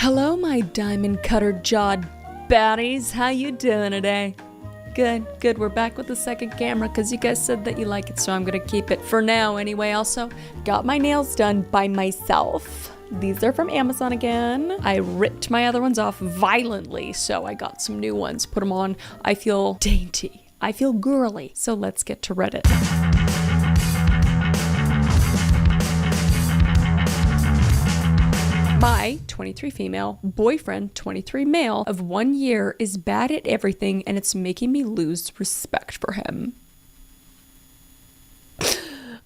Hello, my diamond cutter jawed baddies. How you doing today? Good. We're back with the second camera because you guys said that you like it, so I'm gonna keep it for now anyway. Also, got my nails done by myself. These are from Amazon again. I ripped my other ones off violently, so I got some new ones. Put them on. I feel dainty. I feel girly. So let's get to Reddit. My 23 female boyfriend, 23 male, of 1 year is bad at everything and it's making me lose respect for him.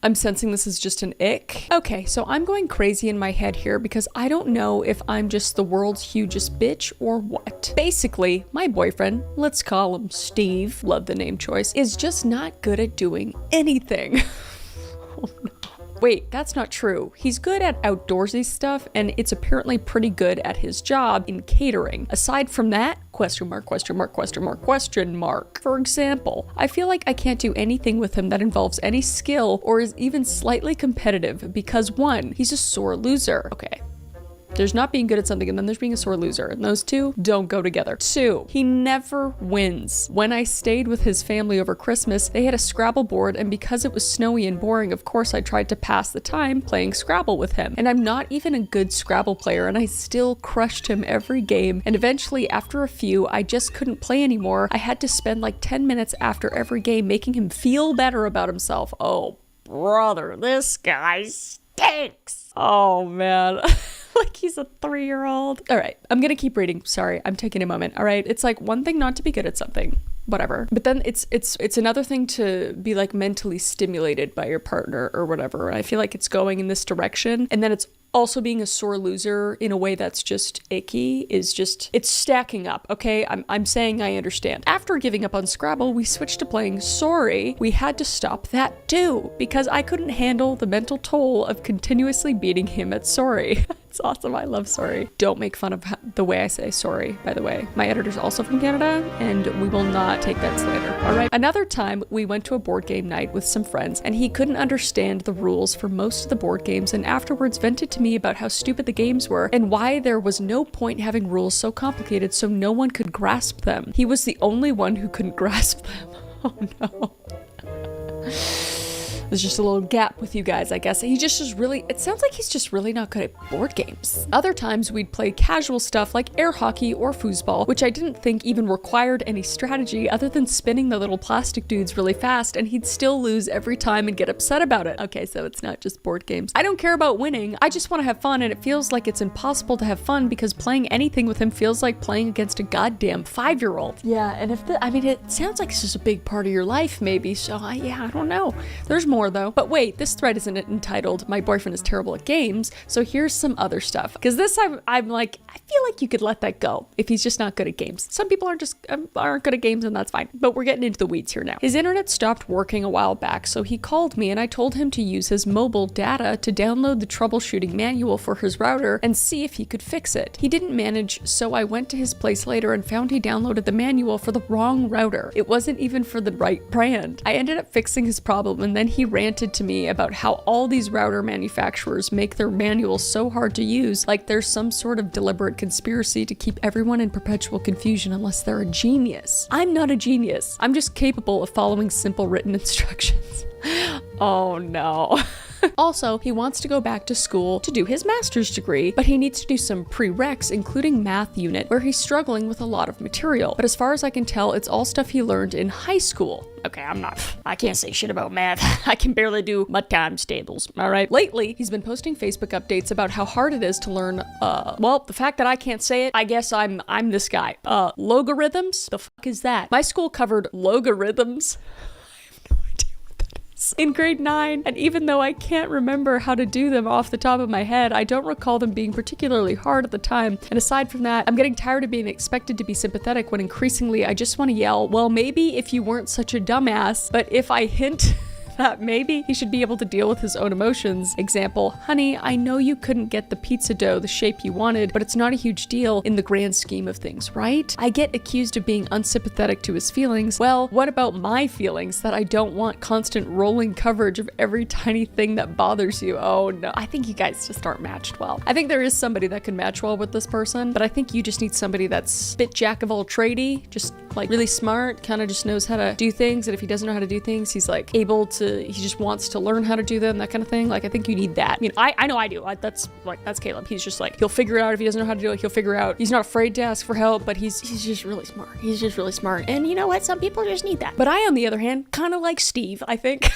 I'm sensing this is just an ick. Okay, so I'm going crazy in my head here because I don't know if I'm just the world's hugest bitch or what. Basically, my boyfriend, let's call him Steve, love the name choice, is just not good at doing anything. Oh no. Wait, that's not true. He's good at outdoorsy stuff, and it's apparently pretty good at his job in catering. Aside from that, question mark. For example, I feel like I can't do anything with him that involves any skill or is even slightly competitive because 1, he's a sore loser. Okay. There's not being good at something and then there's being a sore loser, and those two don't go together. 2, he never wins. When I stayed with his family over Christmas, they had a Scrabble board, and because it was snowy and boring, of course I tried to pass the time playing Scrabble with him. And I'm not even a good Scrabble player, and I still crushed him every game. And eventually, after a few, I just couldn't play anymore. I had to spend like 10 minutes after every game making him feel better about himself. Oh, brother, this guy stinks. Oh, man. Like he's a 3-year-old. All right, I'm gonna keep reading. Sorry, I'm taking a moment. All right, it's like one thing not to be good at something, whatever. But then it's another thing to be like mentally stimulated by your partner or whatever. I feel like it's going in this direction, and then it's also being a sore loser in a way that's just icky is just, it's stacking up, okay? I'm saying I understand. After giving up on Scrabble, we switched to playing Sorry. We had to stop that too, because I couldn't handle the mental toll of continuously beating him at Sorry. It's awesome. I love Sorry. Don't make fun of the way I say sorry, by the way. My editor's also from Canada, and we will not take that slander. All right. Another time, we went to a board game night with some friends, and he couldn't understand the rules for most of the board games, and afterwards vented to me about how stupid the games were and why there was no point having rules so complicated so no one could grasp them. He was the only one who couldn't grasp them. Oh no. There's just a little gap with you guys, I guess. He just is really, it sounds like he's just really not good at board games. Other times we'd play casual stuff like air hockey or foosball, which I didn't think even required any strategy other than spinning the little plastic dudes really fast, and he'd still lose every time and get upset about it. Okay, so it's not just board games. I don't care about winning. I just want to have fun, and it feels like it's impossible to have fun because playing anything with him feels like playing against a goddamn 5-year-old. Yeah, and if I mean, it sounds like this is a big part of your life, maybe, so I don't know. There's more though. But wait, this thread isn't entitled "My boyfriend is terrible at games," so here's some other stuff. Because this I'm like, I feel like you could let that go if he's just not good at games. Some people aren't good at games, and that's fine. But we're getting into the weeds here now. His internet stopped working a while back, so he called me and I told him to use his mobile data to download the troubleshooting manual for his router and see if he could fix it. He didn't manage, so I went to his place later and found he downloaded the manual for the wrong router. It wasn't even for the right brand. I ended up fixing his problem, and then he ranted to me about how all these router manufacturers make their manuals so hard to use, like there's some sort of deliberate conspiracy to keep everyone in perpetual confusion unless they're a genius. I'm not a genius. I'm just capable of following simple written instructions. Oh no. Also, he wants to go back to school to do his master's degree, but he needs to do some prereqs, including math unit, where he's struggling with a lot of material. But as far as I can tell, it's all stuff he learned in high school. Okay, I can't say shit about math. I can barely do my times tables, all right? Lately, he's been posting Facebook updates about how hard it is to learn, well, the fact that I can't say it, I guess I'm this guy. Logarithms? The fuck is that? My school covered logarithms in grade 9, and even though I can't remember how to do them off the top of my head, I don't recall them being particularly hard at the time. And aside from that, I'm getting tired of being expected to be sympathetic when increasingly I just want to yell, well, maybe if you weren't such a dumbass, but if I hint that maybe he should be able to deal with his own emotions. Example, honey, I know you couldn't get the pizza dough the shape you wanted, but it's not a huge deal in the grand scheme of things, right? I get accused of being unsympathetic to his feelings. Well, what about my feelings that I don't want constant rolling coverage of every tiny thing that bothers you? Oh no, I think you guys just aren't matched well. I think there is somebody that can match well with this person, but I think you just need somebody that's a bit jack of all tradey, just like really smart, kind of just knows how to do things, and if he doesn't know how to do things, he's like able to, he just wants to learn how to do them, that kind of thing. Like, I think you need that. I mean, I know I do. That's Caleb. He's just like, he'll figure it out. If he doesn't know how to do it, he'll figure it out. He's not afraid to ask for help, but he's just really smart. He's just really smart. And you know what? Some people just need that. But I, on the other hand, kind of like Steve, I think.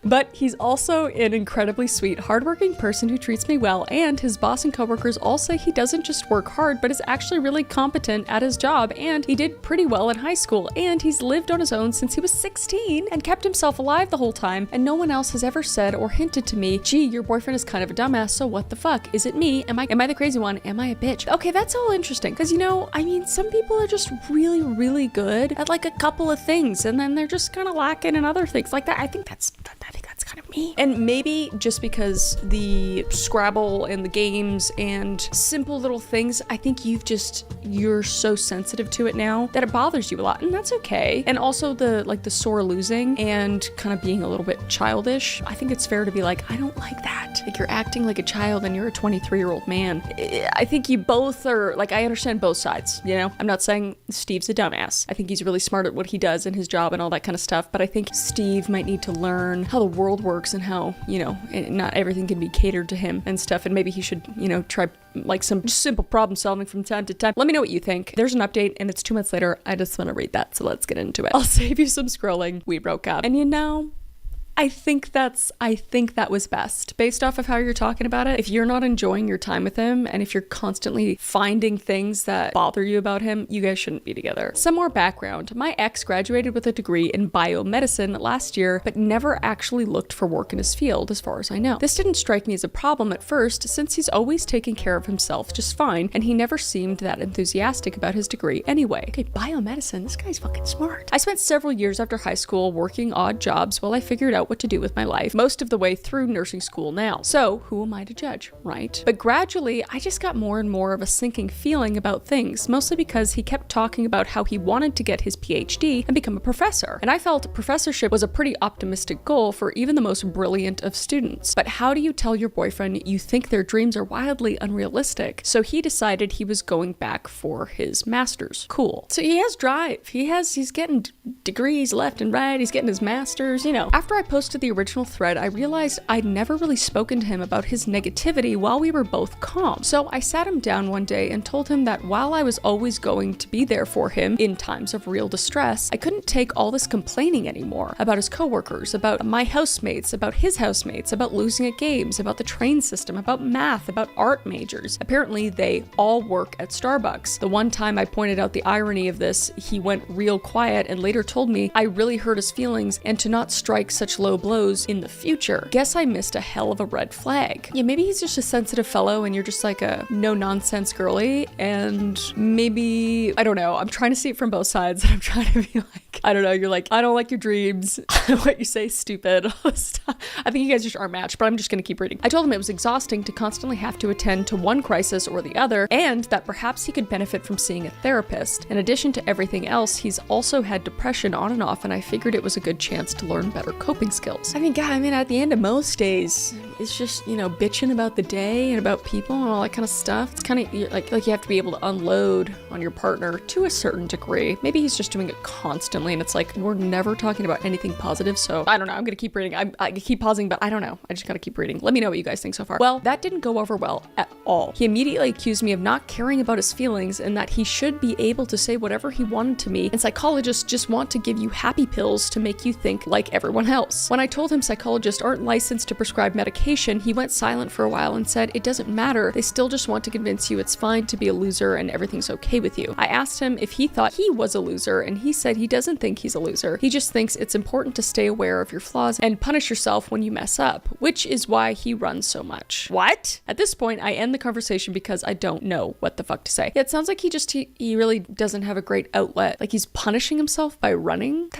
But he's also an incredibly sweet, hardworking person who treats me well, and his boss and coworkers all say he doesn't just work hard, but is actually really competent at his job, and he did pretty well in high school, and he's lived on his own since he was 16 and kept himself alive the whole time, and no one else has ever said or hinted to me, gee, your boyfriend is kind of a dumbass, so what the fuck? Is it me? Am I the crazy one? Am I a bitch? Okay, that's all interesting, because I mean, some people are just really, really good at like a couple of things, and then they're just kind of lacking in other things like that. I think that's kind of me. And maybe just because the Scrabble and the games and simple little things, I think you're so sensitive to it now that it bothers you a lot, and that's okay. And also the sore losing and kind of being a little bit childish, I think it's fair to be like, I don't like that. Like, you're acting like a child and you're a 23-year-old man. I think you both are, like, I understand both sides, I'm not saying Steve's a dumbass. I think he's really smart at what he does in his job and all that kind of stuff, but I think Steve might need to learn how the world works and how, not everything can be catered to him and stuff, and maybe he should, try like some simple problem solving from time to time. Let me know what you think. There's an update and it's 2 months later. I just want to read that, so let's get into it. I'll save you some scrolling. We broke up. And I think that was best. Based off of how you're talking about it, if you're not enjoying your time with him, and if you're constantly finding things that bother you about him, you guys shouldn't be together. Some more background. My ex graduated with a degree in biomedicine last year, but never actually looked for work in his field, as far as I know. This didn't strike me as a problem at first, since he's always taken care of himself just fine, and he never seemed that enthusiastic about his degree anyway. Okay, biomedicine, this guy's fucking smart. I spent several years after high school working odd jobs while I figured out what to do with my life, most of the way through nursing school now. So who am I to judge, right? But gradually, I just got more and more of a sinking feeling about things, mostly because he kept talking about how he wanted to get his PhD and become a professor. And I felt professorship was a pretty optimistic goal for even the most brilliant of students. But how do you tell your boyfriend you think their dreams are wildly unrealistic? So he decided he was going back for his master's. Cool. So he has drive. He's getting degrees left and right. He's getting his master's, After I posted the original thread, I realized I'd never really spoken to him about his negativity while we were both calm. So I sat him down one day and told him that while I was always going to be there for him in times of real distress, I couldn't take all this complaining anymore about his coworkers, about my housemates, about his housemates, about losing at games, about the train system, about math, about art majors. Apparently, they all work at Starbucks. The one time I pointed out the irony of this, he went real quiet and later told me I really hurt his feelings and to not strike such low blows in the future. Guess I missed a hell of a red flag. Yeah, maybe he's just a sensitive fellow and you're just like a no-nonsense girly, and maybe, I don't know, I'm trying to see it from both sides, and I'm trying to be like, I don't know, you're like, I don't like your dreams, what you say is stupid, all this stuff. I think you guys just aren't matched, but I'm just gonna keep reading. I told him it was exhausting to constantly have to attend to one crisis or the other, and that perhaps he could benefit from seeing a therapist. In addition to everything else, he's also had depression on and off, and I figured it was a good chance to learn better coping skills. I mean, at the end of most days, it's just, bitching about the day and about people and all that kind of stuff. It's kind of like you have to be able to unload on your partner to a certain degree. Maybe he's just doing it constantly, and it's like, we're never talking about anything positive, so I don't know, I'm gonna keep reading. I keep pausing, but I don't know. I just gotta keep reading. Let me know what you guys think so far. Well, that didn't go over well at all. He immediately accused me of not caring about his feelings and that he should be able to say whatever he wanted to me, and psychologists just want to give you happy pills to make you think like everyone else. When I told him psychologists aren't licensed to prescribe medication, he went silent for a while and said it doesn't matter, they still just want to convince you it's fine to be a loser and everything's okay with you. I asked him if he thought he was a loser, and he said he doesn't doesn't think he's a loser. He just thinks it's important to stay aware of your flaws and punish yourself when you mess up, which is why he runs so much. What? At this point, I end the conversation because I don't know what the fuck to say. Yeah, it sounds like he really doesn't have a great outlet. Like he's punishing himself by running.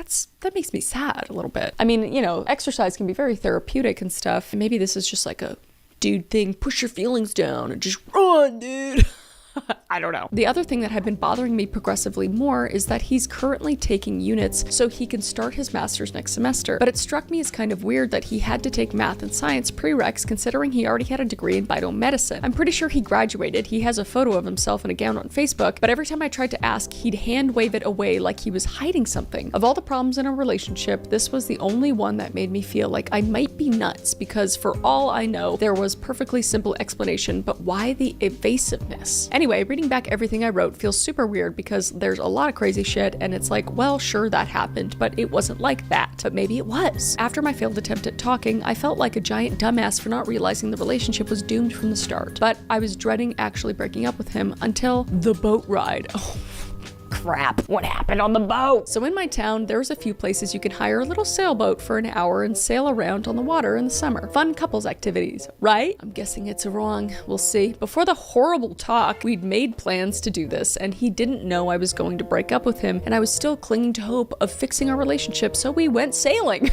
That makes me sad a little bit. I mean, exercise can be very therapeutic and stuff. Maybe this is just like a dude thing. Push your feelings down and just run, dude. I don't know. The other thing that had been bothering me progressively more is that he's currently taking units so he can start his master's next semester. But it struck me as kind of weird that he had to take math and science prereqs considering he already had a degree in biomedicine. I'm pretty sure he graduated. He has a photo of himself in a gown on Facebook, but every time I tried to ask, he'd hand wave it away like he was hiding something. Of all the problems in a relationship, this was the only one that made me feel like I might be nuts because for all I know, there was perfectly simple explanation, but why the evasiveness? Anyway, reading back everything I wrote feels super weird because there's a lot of crazy shit and it's like, well, sure, that happened, but it wasn't like that. But maybe it was. After my failed attempt at talking, I felt like a giant dumbass for not realizing the relationship was doomed from the start. But I was dreading actually breaking up with him until the boat ride. Oh, crap. What happened on the boat? So in my town, there's a few places you can hire a little sailboat for an hour and sail around on the water in the summer. Fun couples activities, right? I'm guessing it's wrong. We'll see. Before the horrible talk, we'd made plans to do this, and he didn't know I was going to break up with him, and I was still clinging to hope of fixing our relationship, so we went sailing.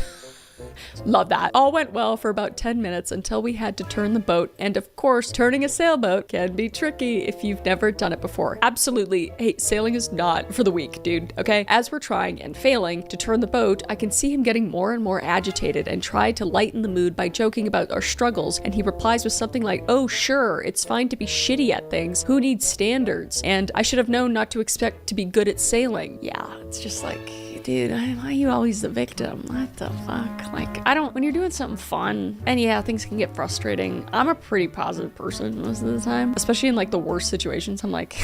Love that. All went well for about 10 minutes until we had to turn the boat, and of course, turning a sailboat can be tricky if you've never done it before. Absolutely. Hey, sailing is not for the weak, dude, okay? As we're trying and failing to turn the boat, I can see him getting more and more agitated and try to lighten the mood by joking about our struggles, and he replies with something like, oh, sure, it's fine to be shitty at things. Who needs standards? And I should have known not to expect to be good at sailing. Yeah, it's just like, dude, why are you always the victim? What the fuck? Like, when you're doing something fun, and yeah, things can get frustrating. I'm a pretty positive person most of the time, especially in like the worst situations. I'm like,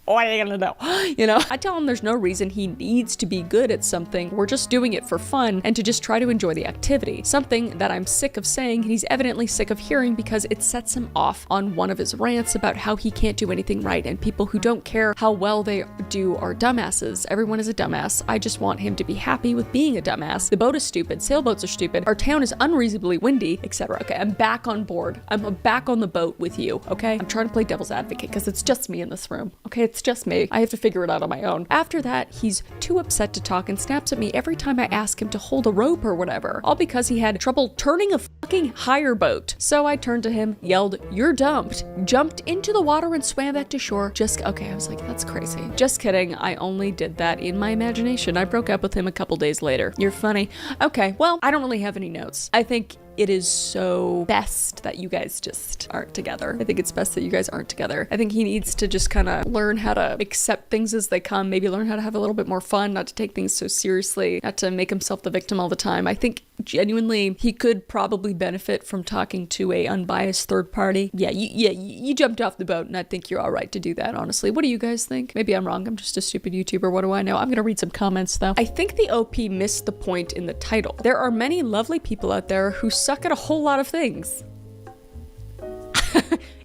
what are you gonna know? I tell him there's no reason he needs to be good at something. We're just doing it for fun and to just try to enjoy the activity. Something that I'm sick of saying and he's evidently sick of hearing because it sets him off on one of his rants about how he can't do anything right and people who don't care how well they do are dumbasses. Everyone is a dumbass. I just want him to be happy with being a dumbass. The boat is stupid. Sailboats are stupid. Our town is unreasonably windy, etc. Okay, I'm back on board. I'm back on the boat with you, okay? I'm trying to play devil's advocate because it's just me in this room, okay? It's just me. I have to figure it out on my own. After that, he's too upset to talk and snaps at me every time I ask him to hold a rope or whatever, all because he had trouble turning a fucking hire boat. So I turned to him, yelled, "You're dumped," jumped into the water and swam back to shore. Okay, I was like, that's crazy. Just kidding. I only did that in my imagination. I broke up with him a couple days later. You're funny. Okay, well, I don't really have any notes. I think it is so best that you guys just aren't together. I think it's best that you guys aren't together. I think he needs to just kind of learn how to accept things as they come, maybe learn how to have a little bit more fun, not to take things so seriously, not to make himself the victim all the time. I think genuinely he could probably benefit from talking to a unbiased third party. Yeah, you jumped off the boat and I think you're all right to do that, honestly. What do you guys think? Maybe I'm wrong. I'm just a stupid YouTuber. What do I know? I'm gonna read some comments though. I think the OP missed the point in the title. There are many lovely people out there who suck at a whole lot of things.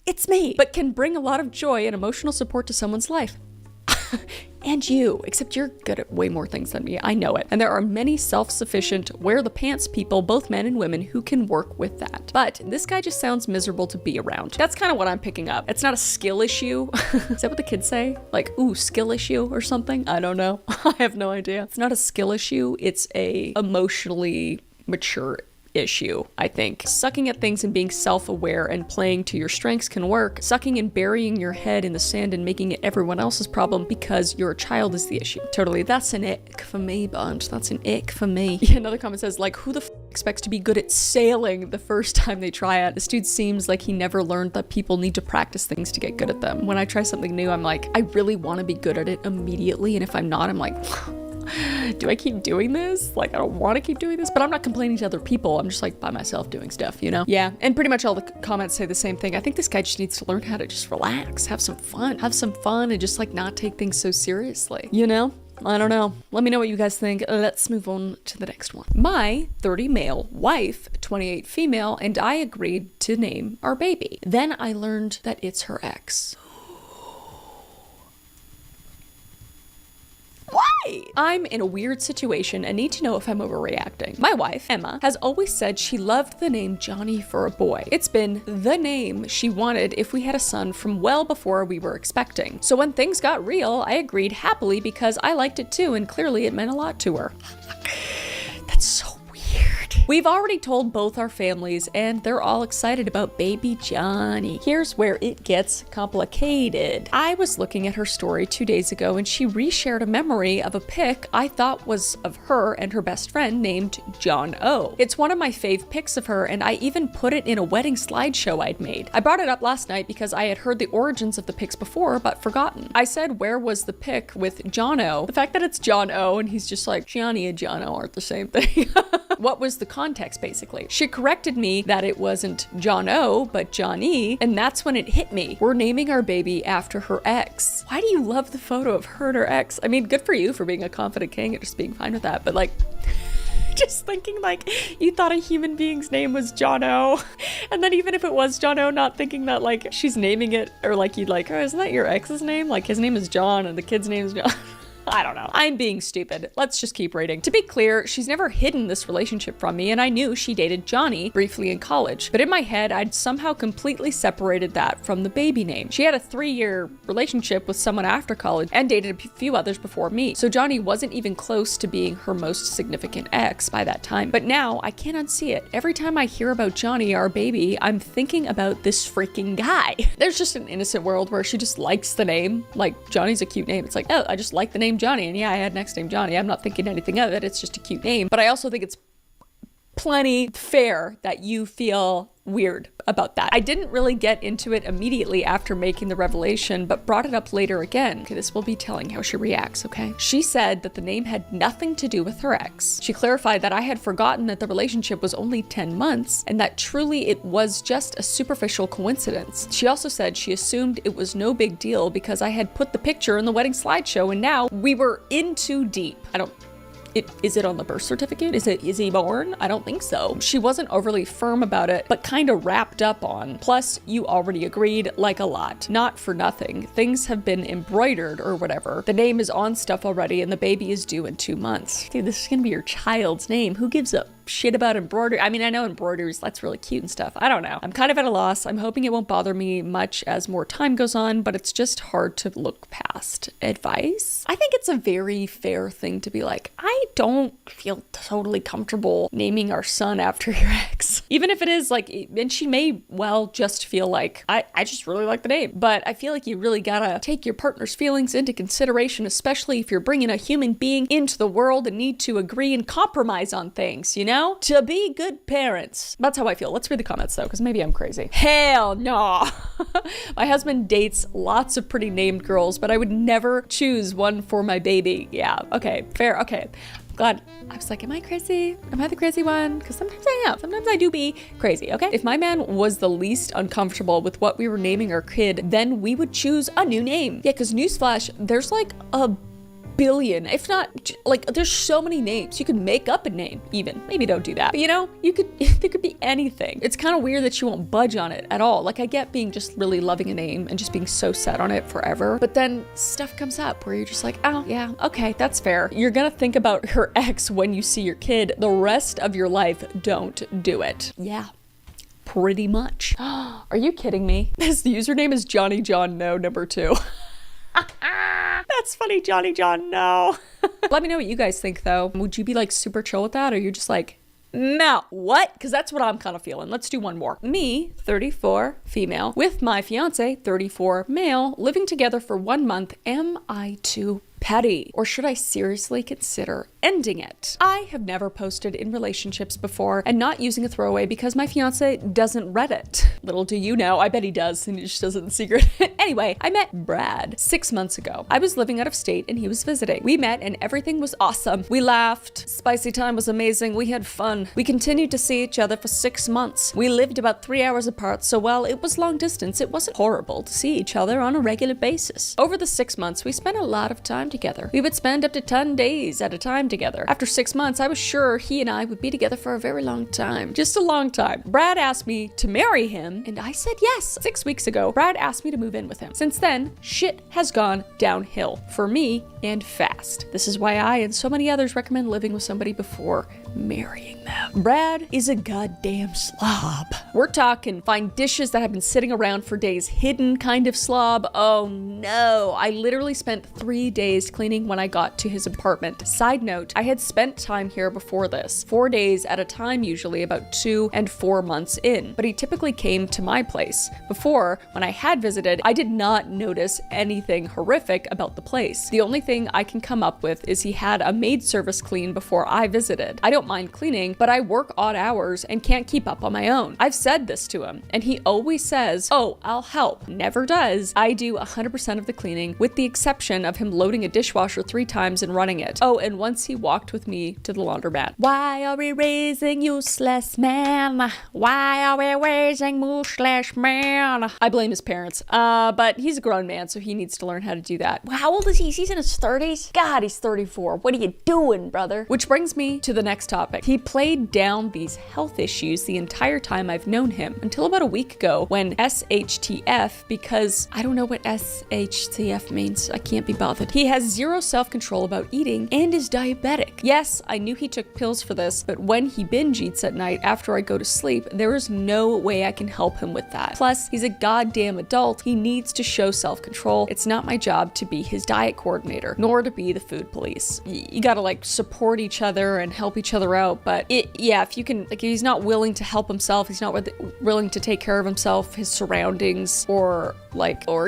It's me, but can bring a lot of joy and emotional support to someone's life. And you, except you're good at way more things than me. I know it. And there are many self-sufficient, wear the pants people, both men and women, who can work with that. But this guy just sounds miserable to be around. That's kind of what I'm picking up. It's not a skill issue. Is that what the kids say? Like, ooh, skill issue or something? I don't know. I have no idea. It's not a skill issue. It's a emotionally mature issue, I think. Sucking at things and being self-aware and playing to your strengths can work. Sucking and burying your head in the sand and making it everyone else's problem because you're a child is the issue. Totally. That's an ick for me, bunch. That's an ick for me. Yeah, another comment says, like, who the f expects to be good at sailing the first time they try it? This dude seems like he never learned that people need to practice things to get good at them. When I try something new, I'm like, I really want to be good at it immediately. And if I'm not, I'm like, do I keep doing this? Like, I don't want to keep doing this, but I'm not complaining to other people. I'm just like by myself doing stuff, you know? Yeah, and pretty much all the comments say the same thing. I think this guy just needs to learn how to just relax, have some fun and just like not take things so seriously, you know? I don't know. Let me know what you guys think. Let's move on to the next one. My 30 male wife, 28 female, and I agreed to name our baby. Then I learned that it's her ex. What? Why? I'm in a weird situation and need to know if I'm overreacting. My wife, Emma, has always said she loved the name Johnny for a boy. It's been the name she wanted if we had a son from well before we were expecting. So when things got real, I agreed happily because I liked it too, and clearly it meant a lot to her. That's so weird. We've already told both our families and they're all excited about baby Johnny. Here's where it gets complicated. I was looking at her story 2 days ago and she reshared a memory of a pic I thought was of her and her best friend named John O. It's one of my fave pics of her and I even put it in a wedding slideshow I'd made. I brought it up last night because I had heard the origins of the pics before but forgotten. I said where was the pic with John O. The fact that it's John O and he's just like Johnny and John O aren't the same thing. What was the context, basically? She corrected me that it wasn't John O, but Johnny, and that's when it hit me. We're naming our baby after her ex. Why do you love the photo of her and her ex? I mean, good for you for being a confident king and just being fine with that, but like, just thinking like you thought a human being's name was John O. And then even if it was John O, not thinking that like she's naming it, or like you'd like, oh, isn't that your ex's name? Like his name is John and the kid's name is John. I don't know. I'm being stupid. Let's just keep reading. To be clear, she's never hidden this relationship from me, and I knew she dated Johnny briefly in college. But in my head, I'd somehow completely separated that from the baby name. She had a 3-year relationship with someone after college and dated a few others before me. So Johnny wasn't even close to being her most significant ex by that time. But now I can't unsee it. Every time I hear about Johnny, our baby, I'm thinking about this freaking guy. There's just an innocent world where she just likes the name. Like Johnny's a cute name. It's like, oh, I just like the name Johnny, and yeah, I had next name Johnny. I'm not thinking anything of it. It's just a cute name. But I also think it's plenty fair that you feel weird about that. I didn't really get into it immediately after making the revelation, but brought it up later again. Okay, this will be telling how she reacts, okay? She said that the name had nothing to do with her ex. She clarified that I had forgotten that the relationship was only 10 months and that truly it was just a superficial coincidence. She also said she assumed it was no big deal because I had put the picture in the wedding slideshow and now we were in too deep. Is it on the birth certificate? Is he born? I don't think so. She wasn't overly firm about it, but kind of wrapped up on. Plus, you already agreed, like a lot. Not for nothing. Things have been embroidered or whatever. The name is on stuff already and the baby is due in 2 months. Dude, this is gonna be your child's name. Who gives a shit about embroidery? I mean, I know embroideries, that's really cute and stuff. I don't know. I'm kind of at a loss. I'm hoping it won't bother me much as more time goes on, but it's just hard to look past. Advice? I think it's a very fair thing to be like, I don't feel totally comfortable naming our son after your ex. Even if it is like, and she may well just feel like, I just really like the name. But I feel like you really gotta take your partner's feelings into consideration, especially if you're bringing a human being into the world and need to agree and compromise on things, you know? To be good parents. That's how I feel. Let's read the comments though, because maybe I'm crazy. Hell no. My husband dates lots of pretty named girls, but I would never choose one for my baby. Yeah, okay, fair, okay. God, I was like, am I crazy? Am I the crazy one? Because sometimes I am. Sometimes I do be crazy, okay? If my man was the least uncomfortable with what we were naming our kid, then we would choose a new name. Yeah, because newsflash, there's like a billion, if not, like, there's so many names. You could make up a name even. Maybe don't do that. But you know, there could be anything. It's kind of weird that you won't budge on it at all. Like, I get being just really loving a name and just being so set on it forever. But then stuff comes up where you're just like, oh, yeah, okay, that's fair. You're gonna think about her ex when you see your kid. The rest of your life, don't do it. Yeah. Pretty much. Are you kidding me? His username is Johnny John No #2. That's funny, Johnny John, no. Let me know what you guys think though. Would you be like super chill with that, or you're just like, no, what? Because that's what I'm kind of feeling. Let's do one more. Me, 34, female, with my fiance, 34, male, living together for 1 month. Am I too petty? Or should I seriously consider ending it? I have never posted in relationships before and not using a throwaway because my fiance doesn't Reddit. Little do you know, I bet he does and he just does it in secret. Anyway, I met Brad 6 months ago. I was living out of state and he was visiting. We met and everything was awesome. We laughed. Spicy time was amazing. We had fun. We continued to see each other for 6 months. We lived about 3 hours apart, so while it was long distance, it wasn't horrible to see each other on a regular basis. Over the 6 months, we spent a lot of time time together. We would spend up to 10 days at a time together. After 6 months, I was sure he and I would be together for a very long time. Just a long time. Brad asked me to marry him, and I said yes. 6 weeks ago, Brad asked me to move in with him. Since then, shit has gone downhill for me and fast. This is why I and so many others recommend living with somebody before marrying them. Brad is a goddamn slob. We're talking find dishes that have been sitting around for days, hidden kind of slob. Oh no, I literally spent 3 days cleaning when I got to his apartment. Side note, I had spent time here before this, 4 days at a time, usually about 2 and 4 months in, but he typically came to my place. Before, when I had visited, I did not notice anything horrific about the place. The only thing I can come up with is he had a maid service clean before I visited. I don't mind cleaning, but I work odd hours and can't keep up on my own. I've said this to him, and he always says, "Oh, I'll help." Never does. I do 100% of the cleaning, with the exception of him loading a dishwasher 3 times and running it. Oh, and once he walked with me to the laundromat. Why are we raising useless men? Why are we raising useless men? I blame his parents, but he's a grown man, so he needs to learn how to do that. How old is he? He's in his 30s? God, he's 34. What are you doing, brother? Which brings me to the next topic. He played down these health issues the entire time I've known him, until about a week ago when SHTF, because I don't know what SHTF means. I can't be bothered. He has zero self-control about eating and is diabetic. Yes, I knew he took pills for this, but when he binge eats at night after I go to sleep, there is no way I can help him with that. Plus, he's a goddamn adult. He needs to show self-control. It's not my job to be his diet coordinator, nor to be the food police. You gotta like support each other and help each other out, but if you can, like, he's not willing to help himself, he's not willing to take care of himself, his surroundings, or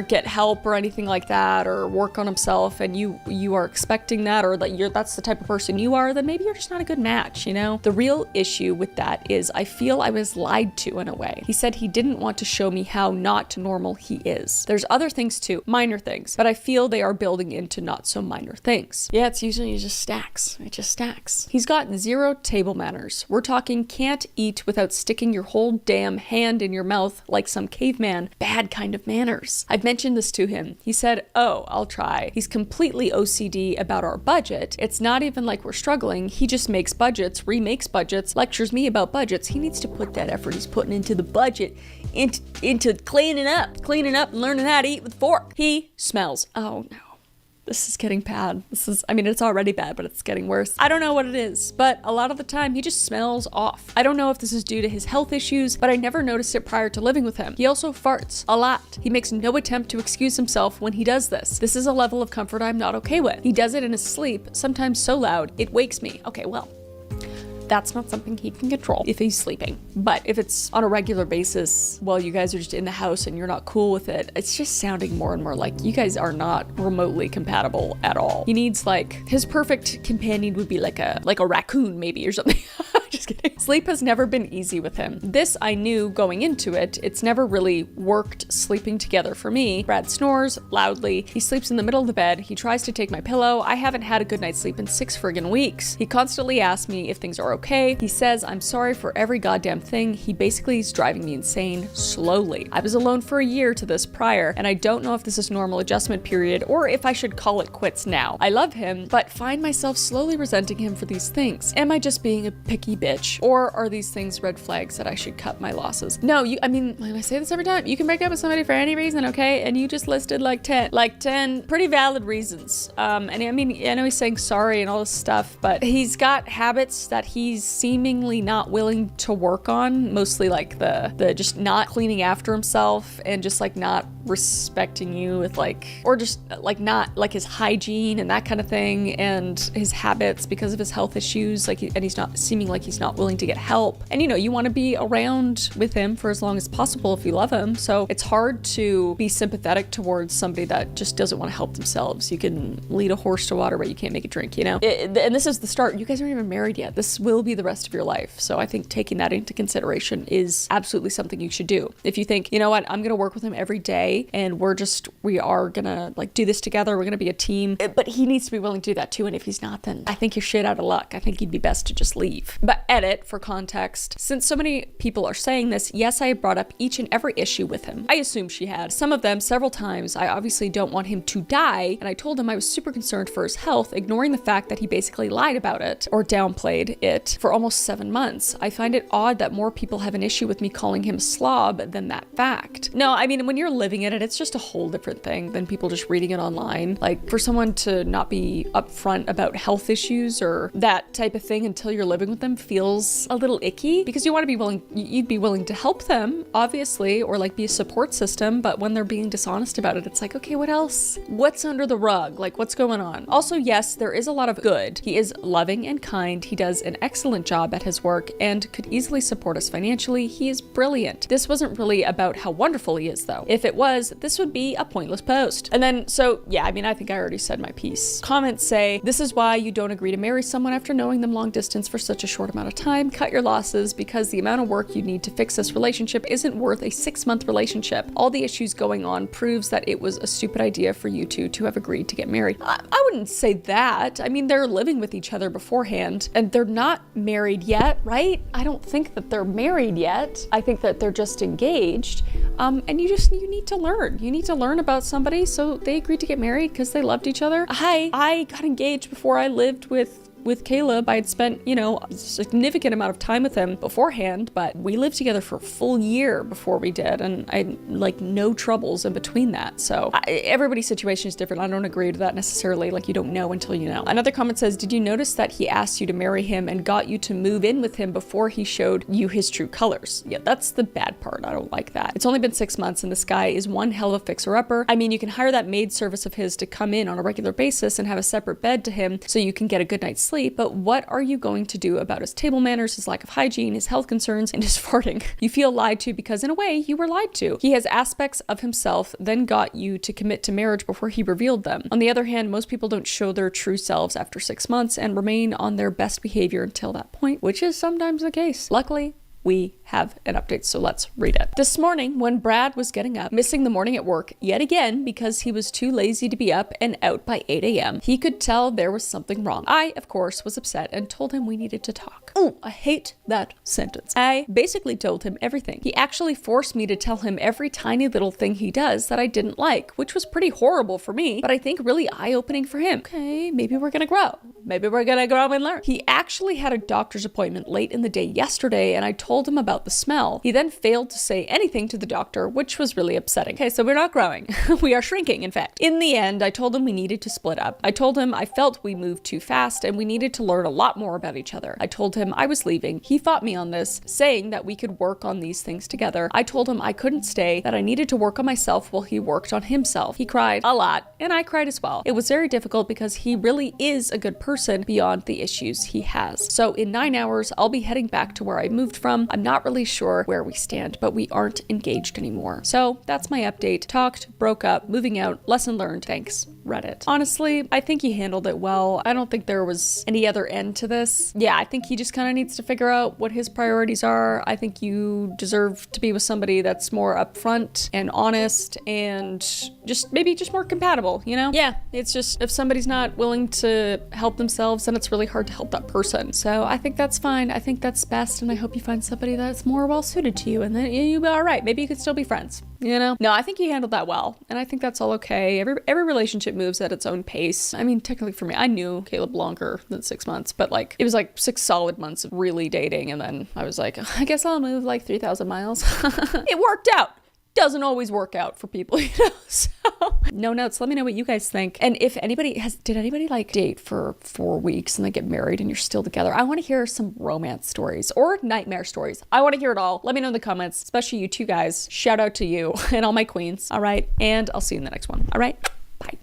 get help or anything like that, or work on himself, and you are expecting that, or that's the type of person you are, then maybe you're just not a good match, you know? The real issue with that is I feel I was lied to in a way. He said he didn't want to show me how not normal he is. There's other things too, minor things, but I feel they are building into not so minor things. Yeah, it's usually just stacks. It just stacks. He's got zero table manners. We're talking can't eat without sticking your whole damn hand in your mouth like some caveman. Bad kind of manners. I've mentioned this to him. He said, "Oh, I'll try." He's completely OCD about our budget. It's not even like we're struggling. He just makes budgets, remakes budgets, lectures me about budgets. He needs to put that effort he's putting into the budget into cleaning up and learning how to eat with a fork. He smells. Oh no. This is getting bad. It's already bad, but it's getting worse. I don't know what it is, but a lot of the time he just smells off. I don't know if this is due to his health issues, but I never noticed it prior to living with him. He also farts a lot. He makes no attempt to excuse himself when he does this. This is a level of comfort I'm not okay with. He does it in his sleep, sometimes so loud, it wakes me. Okay, well, that's not something he can control if he's sleeping. But if it's on a regular basis while you guys are just in the house and you're not cool with it, it's just sounding more and more like you guys are not remotely compatible at all. He needs, like, his perfect companion would be like a raccoon maybe or something. Just kidding. Sleep has never been easy with him. This I knew going into it. It's never really worked sleeping together for me. Brad snores loudly. He sleeps in the middle of the bed. He tries to take my pillow. I haven't had a good night's sleep in 6 friggin' weeks. He constantly asks me if things are okay. He says I'm sorry for every goddamn thing. He basically is driving me insane slowly. I was alone for a year to this prior, and I don't know if this is normal adjustment period or if I should call it quits now. I love him, but find myself slowly resenting him for these things. Am I just being a picky bitch? Or are these things red flags that I should cut my losses? No, I say this every time. You can break up with somebody for any reason, okay? And you just listed like 10 pretty valid reasons. And I know he's saying sorry and all this stuff, but he's got habits that he's seemingly not willing to work on, mostly like the just not cleaning after himself and just like not respecting you with or just like not like his hygiene and that kind of thing, and his habits because of his health issues, and he's not seeming like he's not willing to get help. And you want to be around with him for as long as possible if you love him, so it's hard to be sympathetic towards somebody that just doesn't want to help themselves. You can lead a horse to water, but you can't make it drink, and this is the start. You guys aren't even married yet. This will be the rest of your life, so I think taking that into consideration is absolutely something you should do. If you think, you know what, I'm gonna work with him every day and we are gonna do this together, we're gonna be a team, but he needs to be willing to do that too, and if he's not, then I think you're shit out of luck. I think you'd be best to just leave. But Edit, for context. Since so many people are saying this, yes, I have brought up each and every issue with him. I assume she had. Some of them several times. I obviously don't want him to die, and I told him I was super concerned for his health, ignoring the fact that he basically lied about it, or downplayed it, for almost 7 months. I find it odd that more people have an issue with me calling him a slob than that fact. No, I mean, when you're living in it, it's just a whole different thing than people just reading it online. Like, for someone to not be upfront about health issues or that type of thing until you're living with them feels a little icky, because you want to be willing, you'd be willing to help them, obviously, or like be a support system, but when they're being dishonest about it, it's like, okay, what else? What's under the rug? Like, what's going on? Also, yes, there is a lot of good. He is loving and kind. He does an excellent job at his work and could easily support us financially. He is brilliant. This wasn't really about how wonderful he is, though. If it was, this would be a pointless post. And then, so yeah, I mean, I think I already said my piece. Comments say, this is why you don't agree to marry someone after knowing them long distance for such a short amount of time. Cut your losses, because the amount of work you need to fix this relationship isn't worth a 6-month relationship. All the issues going on proves that it was a stupid idea for you two to have agreed to get married. I wouldn't say that. I mean, they're living with each other beforehand, and they're not married yet, right? I don't think that they're married yet. I think that they're just engaged. And you need to learn. You need to learn about somebody. So they agreed to get married because they loved each other. I got engaged before I lived with Caleb. I had spent, a significant amount of time with him beforehand, but we lived together for a full year before we did, and I had like no troubles in between that. So everybody's situation is different. I don't agree to that necessarily. Like, you don't know until you know. Another comment says, did you notice that he asked you to marry him and got you to move in with him before he showed you his true colors? Yeah, that's the bad part. I don't like that. It's only been 6 months and this guy is one hell of a fixer-upper. I mean, you can hire that maid service of his to come in on a regular basis and have a separate bed to him so you can get a good night's sleep. But what are you going to do about his table manners, his lack of hygiene, his health concerns, and his farting? You feel lied to because, in a way, you were lied to. He has aspects of himself, then got you to commit to marriage before he revealed them. On the other hand, most people don't show their true selves after 6 months and remain on their best behavior until that point, which is sometimes the case. Luckily, we have an update, so let's read it. This morning, when Brad was getting up, missing the morning at work yet again because he was too lazy to be up and out by 8 a.m., he could tell there was something wrong. I, of course, was upset and told him we needed to talk. Oh, I hate that sentence. I basically told him everything. He actually forced me to tell him every tiny little thing he does that I didn't like, which was pretty horrible for me, but I think really eye-opening for him. Okay, maybe we're gonna grow. Maybe we're gonna grow and learn. He actually had a doctor's appointment late in the day yesterday, and I told him about the smell. He then failed to say anything to the doctor, which was really upsetting. Okay, so we're not growing. We are shrinking, in fact. In the end, I told him we needed to split up. I told him I felt we moved too fast and we needed to learn a lot more about each other. I told him I was leaving. He fought me on this, saying that we could work on these things together. I told him I couldn't stay, that I needed to work on myself while he worked on himself. He cried a lot, and I cried as well. It was very difficult because he really is a good person beyond the issues he has. So in 9 hours, I'll be heading back to where I moved from. I'm not really sure where we stand, but we aren't engaged anymore. So that's my update. Talked, broke up, moving out, lesson learned. Thanks, Reddit. Honestly, I think he handled it well. I don't think there was any other end to this. Yeah, I think he just kind of needs to figure out what his priorities are. I think you deserve to be with somebody that's more upfront and honest and maybe just more compatible, Yeah, it's just if somebody's not willing to help themselves, then it's really hard to help that person. So I think that's fine. I think that's best, and I hope you find somebody that's more well suited to you, and then you'll be all right. Maybe you could still be friends, No, I think he handled that well, and I think that's all okay. Every relationship moves at its own pace. I mean, technically for me, I knew Caleb longer than 6 months, but like it was like 6 solid months of really dating, and then I was like, I guess I'll move like 3,000 miles. It worked out. Doesn't always work out for people, so no notes. Let me know what you guys think, and if anybody did anybody like date for 4 weeks and then get married and you're still together? I want to hear some romance stories or nightmare stories. I want to hear it all. Let me know in the comments, especially you two guys. Shout out to you and all my queens. All right, and I'll see you in the next one. All right.